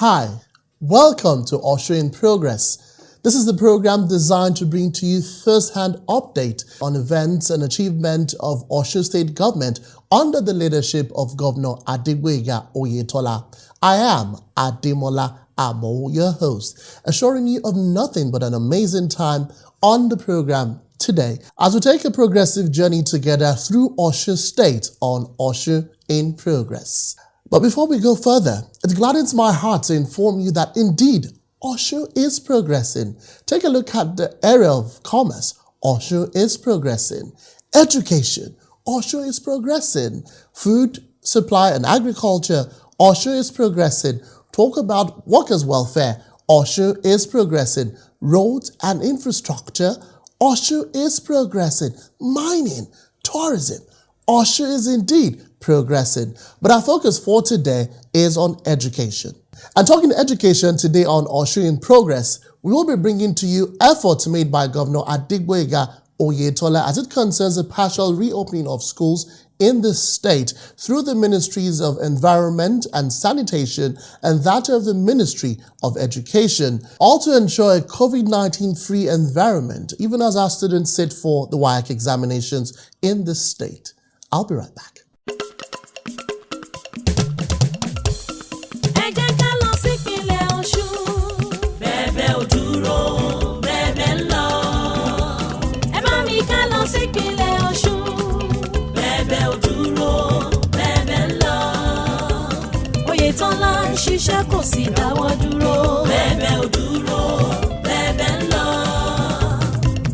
Hi, welcome to Osun in Progress. This is the program designed to bring to you first-hand update on events and achievement of Osun State Government under the leadership of Governor Adegboyega Oyetola. I am Ademola Amo, your host, assuring you of nothing but an amazing time on the program today as we take a progressive journey together through Osun State on Osun in Progress. But before we go further, it gladdens my heart to inform you that indeed Osun is progressing. Take a look at the area of commerce. Osun is progressing. Education. Osun is progressing. Food supply and agriculture. Osun is progressing. Talk about workers' welfare. Osun is progressing. Roads and infrastructure. Osun is progressing. Mining, tourism. Osun is indeed progressing. But our focus for today is on education. And talking education today on Osun in Progress, we will be bringing to you efforts made by Governor Adegboyega Oyetola as it concerns the partial reopening of schools in the state through the Ministries of Environment and Sanitation and that of the Ministry of Education, all to ensure a COVID-19 free environment, even as our students sit for the WAEC examinations in the state. I'll be right back. Oyetola ń ṣiṣẹ́ kò sì dáwọ́ dúró. Bẹ́ẹ̀bẹ́ ò dúró, bẹ́ẹ̀bẹ́ ń lọ.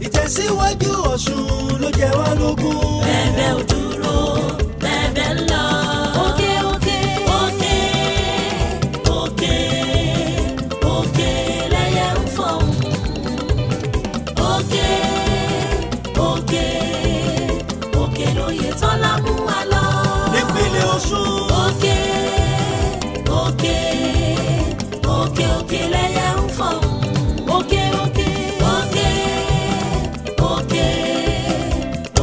Ìtẹ̀síwájú Ọ̀ṣun ló jẹ wá lógún. Bẹ́ẹ̀bẹ́ ò dúró, bẹ́ẹ̀bẹ́ ń lọ. Òkè òkè òkè òkè òkè lẹ́yẹ ń fọ̀hún. Òkè òkè òkè l'Oyetola mú wa lọ. Nípínlẹ̀ Ọ̀ṣun. Òkè òkè òkè òkè lẹ́yẹ ń fọ̀hún. Òkè òkè òkè òkè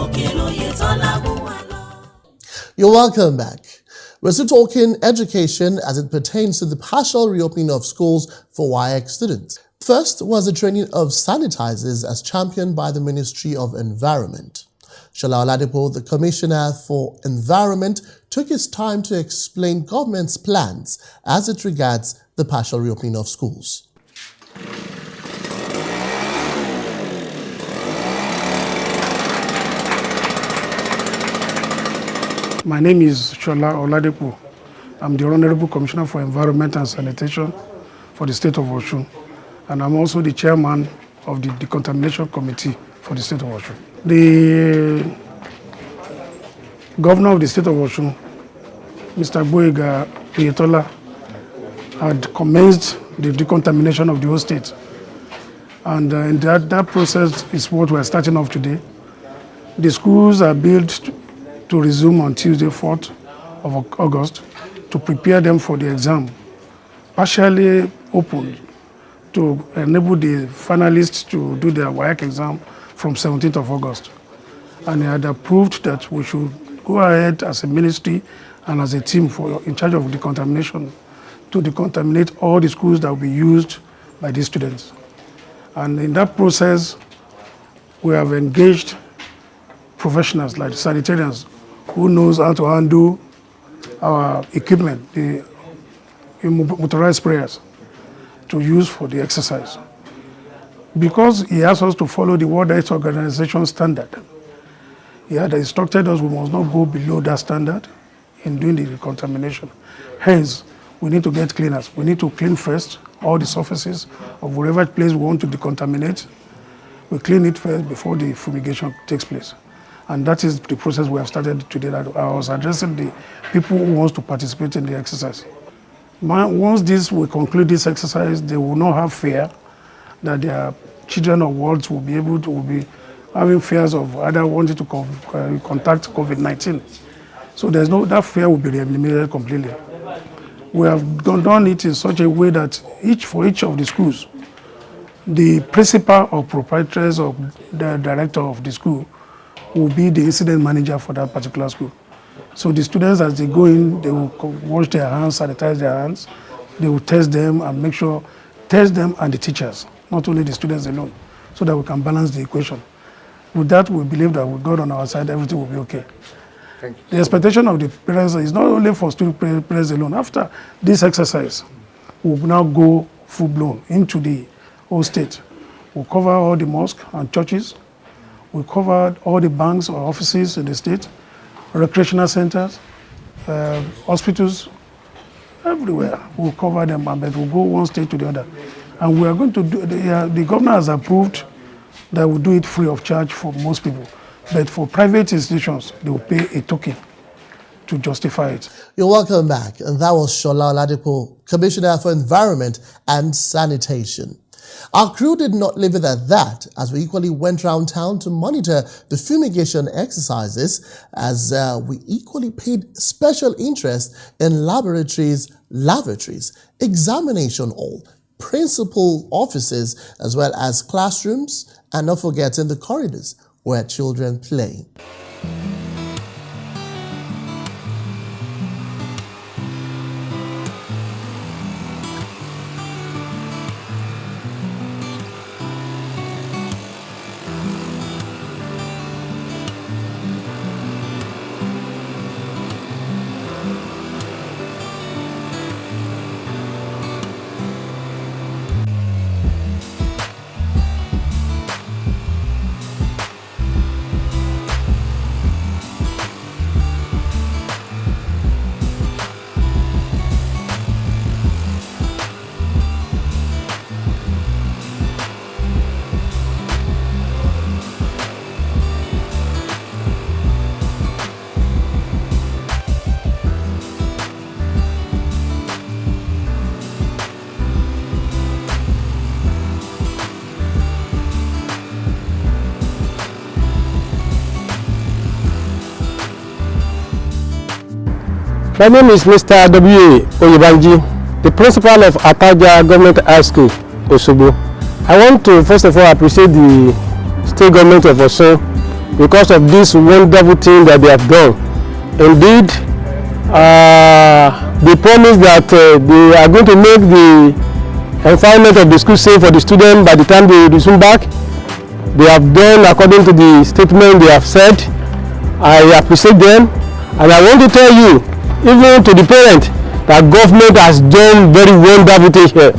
òkè l'Oyetola mú wa lọ. You're welcome back. We're still talking education as it pertains to the partial reopening of schools for WAEC students. First was the training of sanitizers as championed by the Ministry of Environment. Shola Oladipo, the Commissioner for Environment, took his time to explain government's plans as it regards the partial reopening of schools. My name is Shola Oladipo. I'm the Honorable Commissioner for Environment and Sanitation for the State of Osun, and I'm also the Chairman of the Decontamination Committee for the State of Osun. The Governor of the State of Osun, Mr. Adegboyega Oyetola, had commenced the decontamination of the whole state. And in that process is what we're starting off today. The schools are built to resume on Tuesday, 4th of August, to prepare them for the exam, partially opened to enable the finalists to do their WAEC exam from 17th of August. And he had approved that we should go ahead as a ministry and as a team in charge of decontamination to decontaminate all the schools that will be used by these students. And in that process, we have engaged professionals like sanitarians who knows how to handle our equipment, the motorized sprayers, to use for the exercise. Because he asked us to follow the World Health Organization standard, he had instructed us we must not go below that standard in doing the decontamination. Hence, we need to get cleaners. We need to clean first all the surfaces of whatever place we want to decontaminate. We clean it first before the fumigation takes place. And that is the process we have started today. I was addressing the people who want to participate in the exercise. Once we conclude this exercise, they will not have fear that their children or wards will be having fears of either wanting to contact COVID-19. So that fear will be eliminated completely. We have done it in such a way that for each of the schools, the principal or proprietors or the director of the school will be the incident manager for that particular school. So the students, as they go in, they will wash their hands, sanitize their hands, they will test them and make sure, test them and the teachers, not only the students alone, so that we can balance the equation. With that, we believe that with God on our side, everything will be okay. Thank you. The expectation of the parents is not only for student parents alone. After this exercise, we'll now go full-blown into the whole state. We'll cover all the mosques and churches. We'll cover all the banks or offices in the state, recreational centers, hospitals, everywhere. We'll cover them, but we'll go one state to the other. And we are going to do, the governor has approved that we'll do it free of charge for most people. But for private institutions, they will pay a token to justify it. You're welcome back. And that was Shola Oladipo, Commissioner for Environment and Sanitation. Our crew did not leave it at that, as we equally went around town to monitor the fumigation exercises, as we equally paid special interest in lavatories, examination hall, principal offices, as well as classrooms, and not forgetting the corridors where children play. My name is Mr. W. Oyebanji, the principal of Ataja Government High School, Osogbo. I want to first of all appreciate the state government of Osun because of this wonderful thing that they have done. Indeed, they promise that they are going to make the environment of the school safe for the students by the time they resume back. They have done according to the statement they have said. I appreciate them, and I want to tell you, even to the parent, that government has done very wonderful thing here.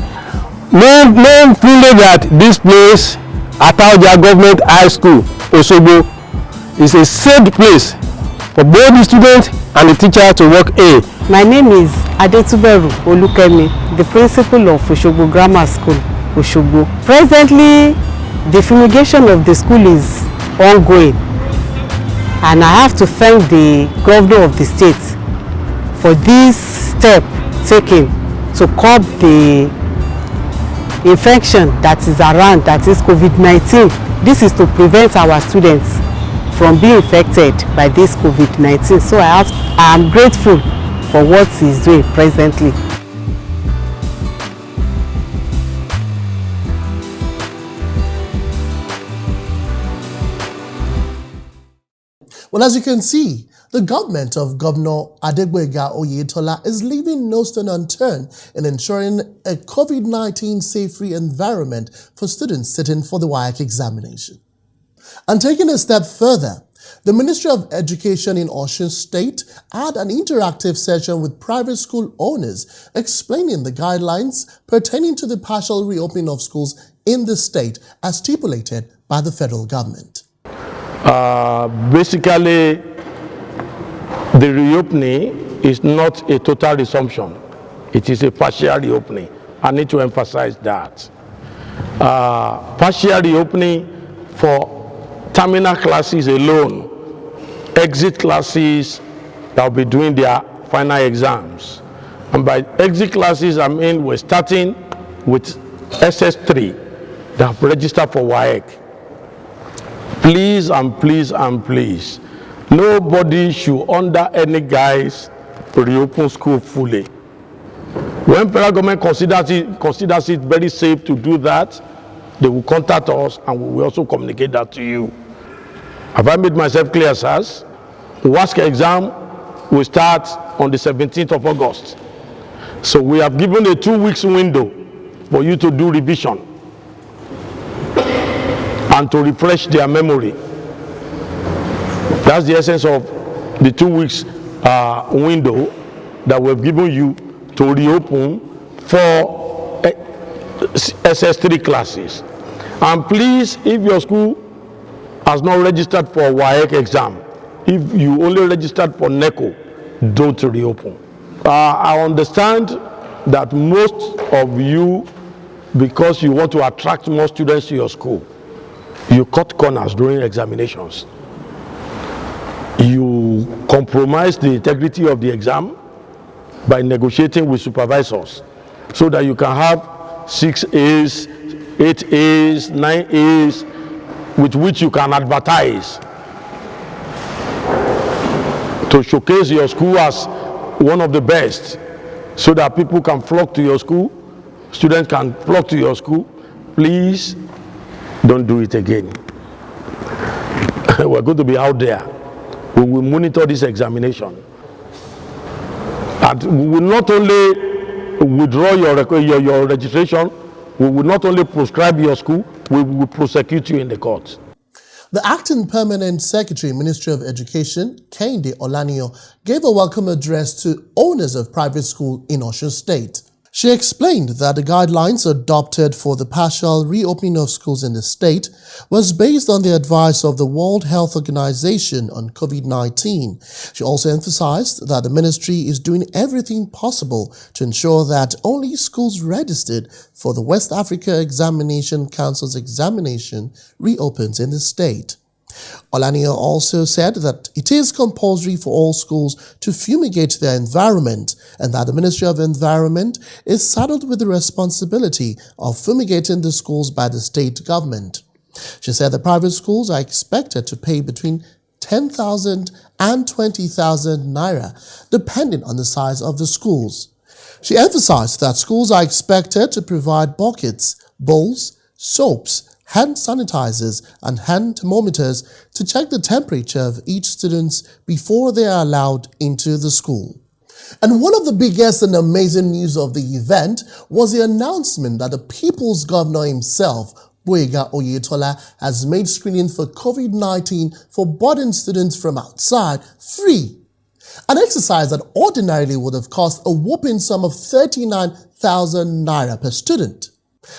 No feeling that this place, Ataja Government High School, Osogbo, is a safe place for both the students and the teacher to work in. My name is Adetuberu Olukemi, the principal of Osogbo Grammar School, Osogbo. Presently, the fumigation of the school is ongoing, and I have to thank the governor of the state for this step taken to curb the infection that is around, that is COVID-19. This is to prevent our students from being infected by this COVID-19. So I am grateful for what he is doing presently. Well, as you can see, the government of Governor Adegboyega Oyetola is leaving no stone unturned in ensuring a COVID-19 safe-free environment for students sitting for the WAEC examination. And taking a step further, the Ministry of Education in Osun State had an interactive session with private school owners explaining the guidelines pertaining to the partial reopening of schools in the state as stipulated by the federal government. Basically, the reopening is not a total resumption. It is a partial reopening. I need to emphasize that. Partial reopening for terminal classes alone, exit classes that will be doing their final exams. And by exit classes, I mean we're starting with SS3 that have registered for WAEC. Please and please and please, nobody should under any guise reopen school fully. When federal government considers it very safe to do that, they will contact us and we will also communicate that to you. Have I made myself clear, sirs? The WASC exam will start on the 17th of August. So we have given a 2 weeks window for you to do revision and to refresh their memory. That's the essence of the 2 weeks window that we've given you to reopen for SS3 classes. And please, if your school has not registered for WAEC exam, if you only registered for NECO, don't reopen. I understand that most of you, because you want to attract more students to your school, you cut corners during examinations. You compromise the integrity of the exam by negotiating with supervisors so that you can have 6 A's, 8 A's, 9 A's with which you can advertise to showcase your school as one of the best so that people can flock to your school, students can flock to your school. Please don't do it again. We're going to be out there. We will monitor this examination. And we will not only withdraw your registration, we will not only proscribe your school, we will prosecute you in the courts. The acting permanent secretary, Ministry of Education, Kehinde Olaniyan, gave a welcome address to owners of private schools in Osun State. She explained that the guidelines adopted for the partial reopening of schools in the state was based on the advice of the World Health Organization on COVID-19. She also emphasized that the ministry is doing everything possible to ensure that only schools registered for the West Africa Examination Council's examination reopens in the state. Olaniyan also said that it is compulsory for all schools to fumigate their environment and that the Ministry of Environment is saddled with the responsibility of fumigating the schools by the state government. She said the private schools are expected to pay between 10,000 and 20,000 naira, depending on the size of the schools. She emphasized that schools are expected to provide buckets, bowls, soaps, hand sanitizers and hand thermometers to check the temperature of each student before they are allowed into the school. And one of the biggest and amazing news of the event was the announcement that the People's Governor himself, Gboyega Oyetola, has made screening for COVID-19 for boarding students from outside free. An exercise that ordinarily would have cost a whopping sum of 39,000 naira per student.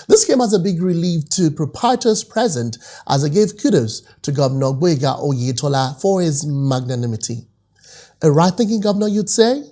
This came as a big relief to proprietors present as they gave kudos to Governor Gboyega Oyetola for his magnanimity. A right-thinking governor, you'd say?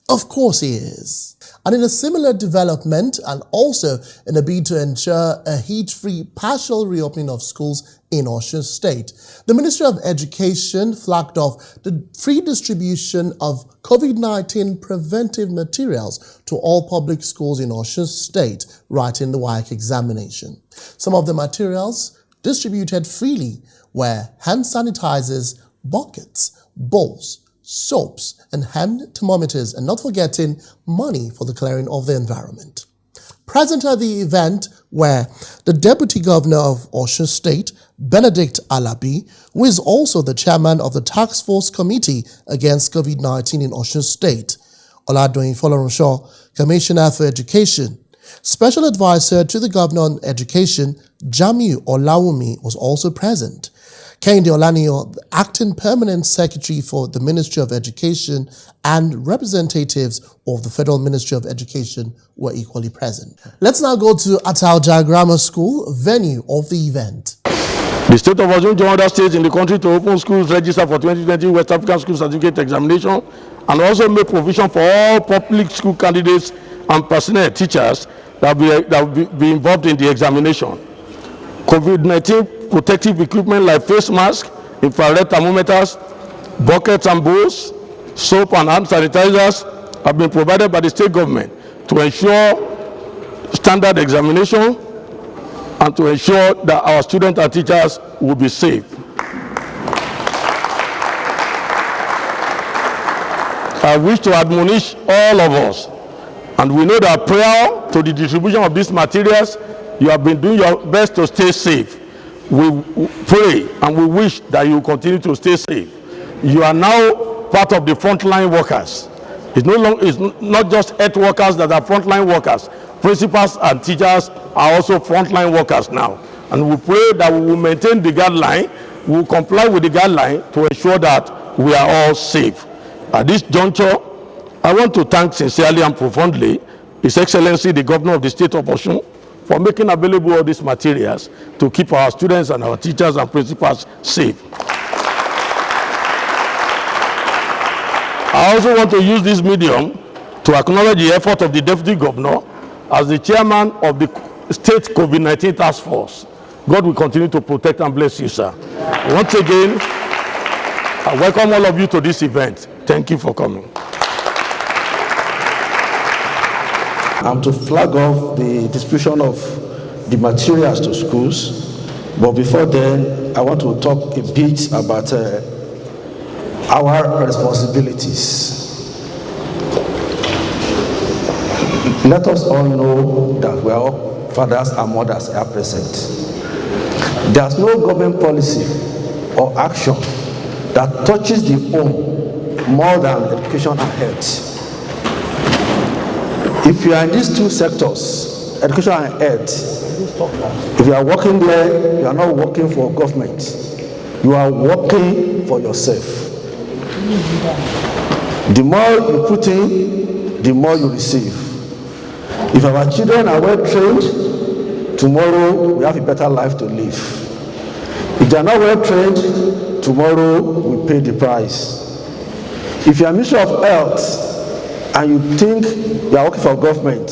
Of course he is. And in a similar development, and also in a bid to ensure a heat-free partial reopening of schools in Osun State, the Ministry of Education flagged off the free distribution of COVID-19 preventive materials to all public schools in Osun State, writing the WAEC examination. Some of the materials distributed freely were hand sanitizers, buckets, bowls, soaps, and hand thermometers, and not forgetting money for the clearing of the environment. Present at the event were the Deputy Governor of Osun State, Benedict Alabi, who is also the chairman of the Task Force Committee Against COVID-19 in Osun State, Oladoyin Folorunsho, Commissioner for Education. Special Advisor to the Governor on Education, Jamiu Olawumi, was also present. Kehinde Olaniyan, the acting permanent secretary for the Ministry of Education, and representatives of the Federal Ministry of Education were equally present. Let's now go to Atalja Grammar School, venue of the event. The state of Osun joined other states in the country to open schools register for 2020 West African School Certificate Examination and also make provision for all public school candidates and personnel teachers that will be involved in the examination. COVID-19 protective equipment like face masks, infrared thermometers, buckets and bowls, soap and hand sanitizers have been provided by the state government to ensure standard examination and to ensure that our students and teachers will be safe. I wish to admonish all of us, and we know that prior to the distribution of these materials, you have been doing your best to stay safe. We pray and we wish that you continue to stay safe. You are now part of the frontline workers It's not just health workers that are frontline workers. Principals and teachers are also frontline workers now. And we pray that we will maintain the guideline, we will comply with the guideline to ensure that we are all safe. At this juncture, I want to thank sincerely and profoundly His Excellency, the Governor of the State of Osun, for making available all these materials to keep our students and our teachers and principals safe. I also want to use this medium to acknowledge the effort of the Deputy Governor as the chairman of the State COVID-19 Task Force. God will continue to protect and bless you, sir. Once again, I welcome all of you to this event. Thank you for coming. I'm to flag off the distribution of the materials to schools, but before then, I want to talk a bit about our responsibilities. Let us all know that we are all fathers and mothers are present. There's no government policy or action that touches the home more than education and health. If you are in these two sectors, education and health, if you are working there, you are not working for government. You are working for yourself. The more you put in, the more you receive. If our children are well trained, tomorrow we have a better life to live. If they are not well trained, tomorrow we pay the price. If you are Minister of Health and you think you are working for government,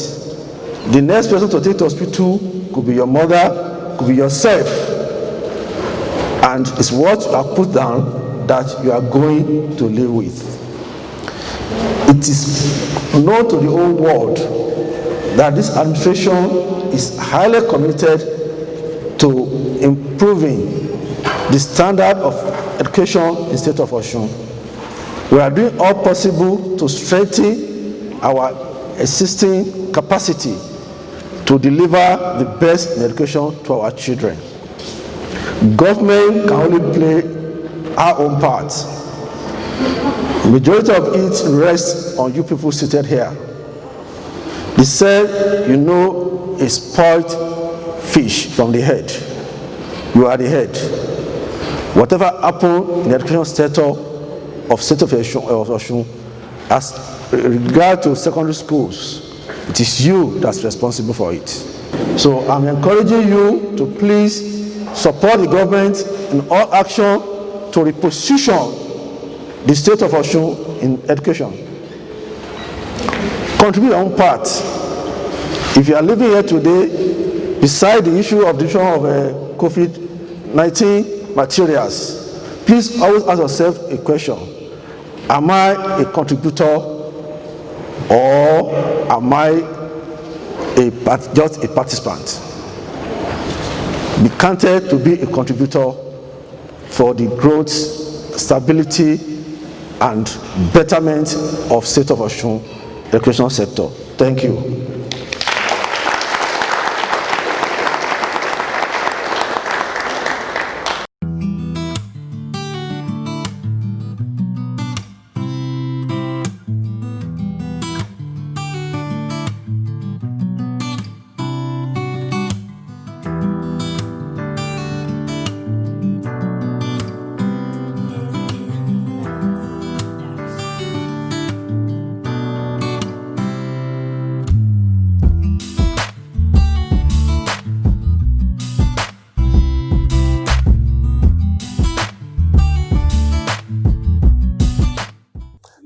the next person to take to hospital could be your mother, could be yourself. And it's what you are put down that you are going to live with. It is known to the whole world that this administration is highly committed to improving the standard of education in the state of Osun. We are doing all possible to strengthen our existing capacity to deliver the best education to our children. Government can only play our own part. The majority of it rests on you people seated here. They said, you know, a spoiled fish from the head. You are the head. Whatever happened in the education sector of state of Osun, as regard to secondary schools, it is you that's responsible for it. So I'm encouraging you to please support the government in all action to reposition the state of Osun in education. Contribute your own part. If you are living here today, beside the issue of distribution of COVID-19 materials, please always ask yourself a question. Am I a contributor or am I just a participant? Be counted to be a contributor for the growth, stability, and betterment of state of Osun education sector. Thank you.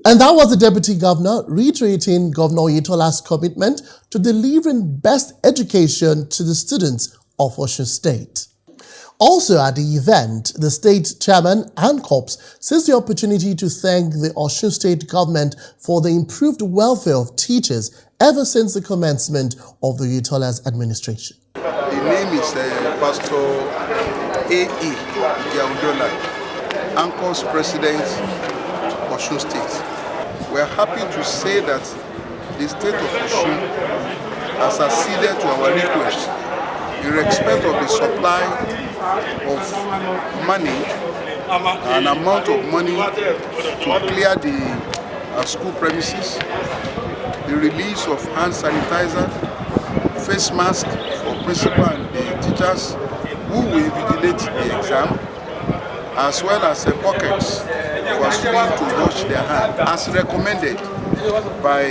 And that was the Deputy Governor reiterating Governor Oyetola's commitment to delivering best education to the students of Osun State. Also at the event, the state chairman and corps seized the opportunity to thank the Osun State government for the improved welfare of teachers ever since the commencement of the Oyetola's administration. The name is Pastor A.E. Yaudolai, Anchor's President, Osun State. We are happy to say that the state of Osun has acceded to our request in respect of the supply of money, an amount of money to clear the school premises, the release of hand sanitizer, face mask for principal and the teachers who will invigilate the exam, as well as buckets for students to wash their hands, as recommended by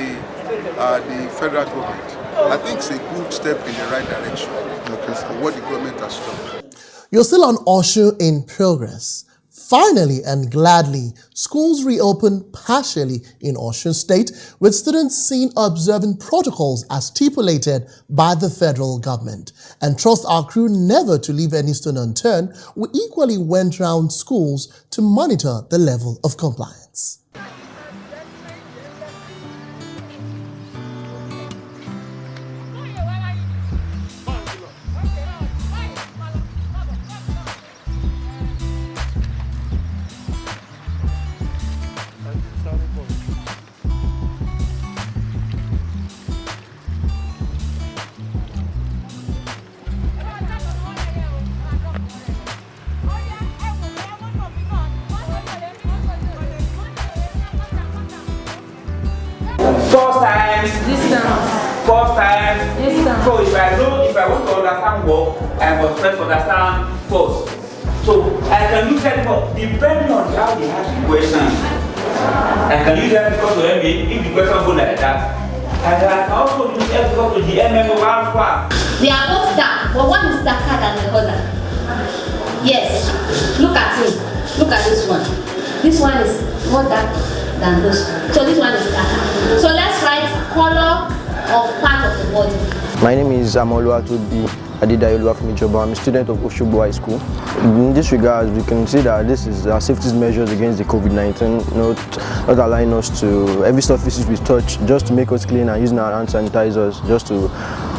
the federal government. I think it's a good step in the right direction for what the government has done. You're still on Osun in Progress. Finally and gladly, schools reopened partially in Osun State, with students seen observing protocols as stipulated by the federal government. And trust our crew never to leave any stone unturned, we equally went round schools to monitor the level of compliance. First time, Distance. first time. Distance. So if I want to understand work, I must first understand first. So I can use that for depending on how they ask the question. I can use that because to me if the question go like that. And I can also use that because to the MMO one. They are both dark, but one is darker than the other. Yes. Look at it. Look at this one. This one is more dark than this. So this one is darker. So let's write color of part of the body. My name is Amoluatobi Adidayolu Afmijoba. I'm a student of Oshogbo High School. In this regard, we can see that this is our safety measures against the COVID-19, not allowing us to, every surfaces we touch, just to make us clean and using our hand sanitizers, just to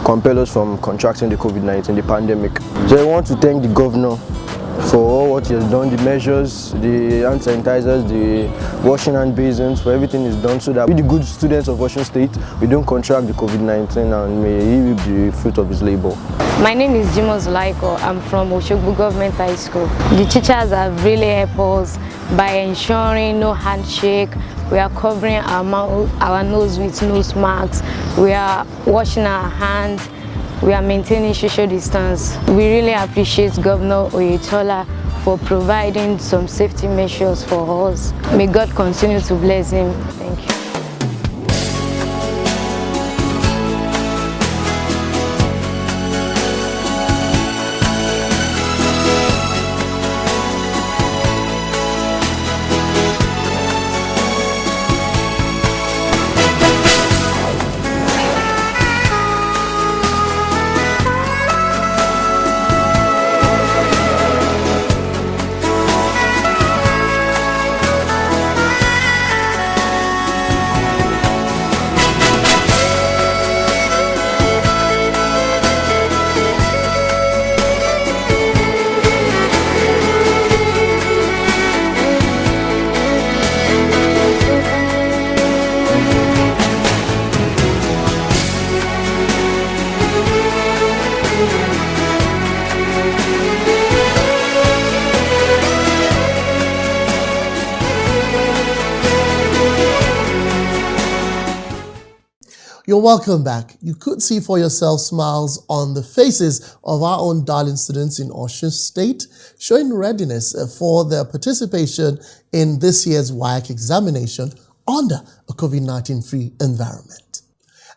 compel us from contracting the COVID-19, the pandemic. So I want to thank the governor for all what he has done, the measures, the hand sanitizers, the washing hand basins, for everything is done so that we, the good students of Osun State, we don't contract the COVID-19 and may he reap the fruit of his labor. My name is Jimo Zulaiko. I'm from Oshogbo Government High School. The teachers have really helped us by ensuring no handshake. We are covering our nose with nose masks. We are washing our hands. We are maintaining social distance. We really appreciate Governor Oyetola for providing some safety measures for us. May God continue to bless him. Thank you. You're welcome back. You could see for yourself smiles on the faces of our own darling students in Osun State, showing readiness for their participation in this year's WAEC examination under a COVID-19 free environment.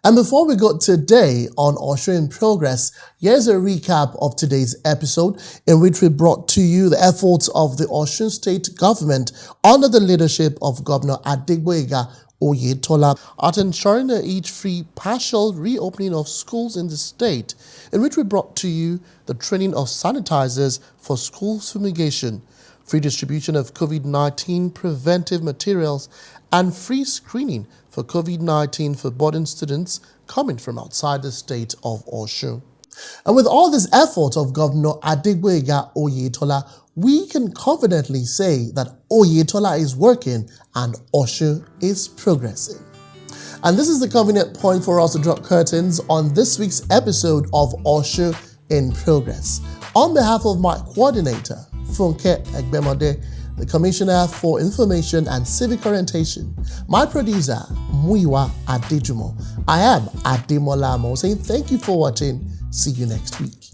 And before we go today on Osun in Progress, here's a recap of today's episode in which we brought to you the efforts of the Osun State government under the leadership of Governor Adegboyega Oyetola at ensuring each free partial reopening of schools in the state, in which we brought to you the training of sanitizers for school fumigation, free distribution of COVID-19 preventive materials, and free screening for COVID-19 for boarding students coming from outside the state of Osun. And with all this effort of Governor Adegboyega Oyetola, we can confidently say that Oyetola is working and Osun is progressing. And this is the convenient point for us to drop curtains on this week's episode of Osun in Progress. On behalf of my coordinator, Funke Egbemode, the Commissioner for Information and Civic Orientation. My producer, Muiwa Adejumo. I am Ademola Amo, saying thank you for watching. See you next week.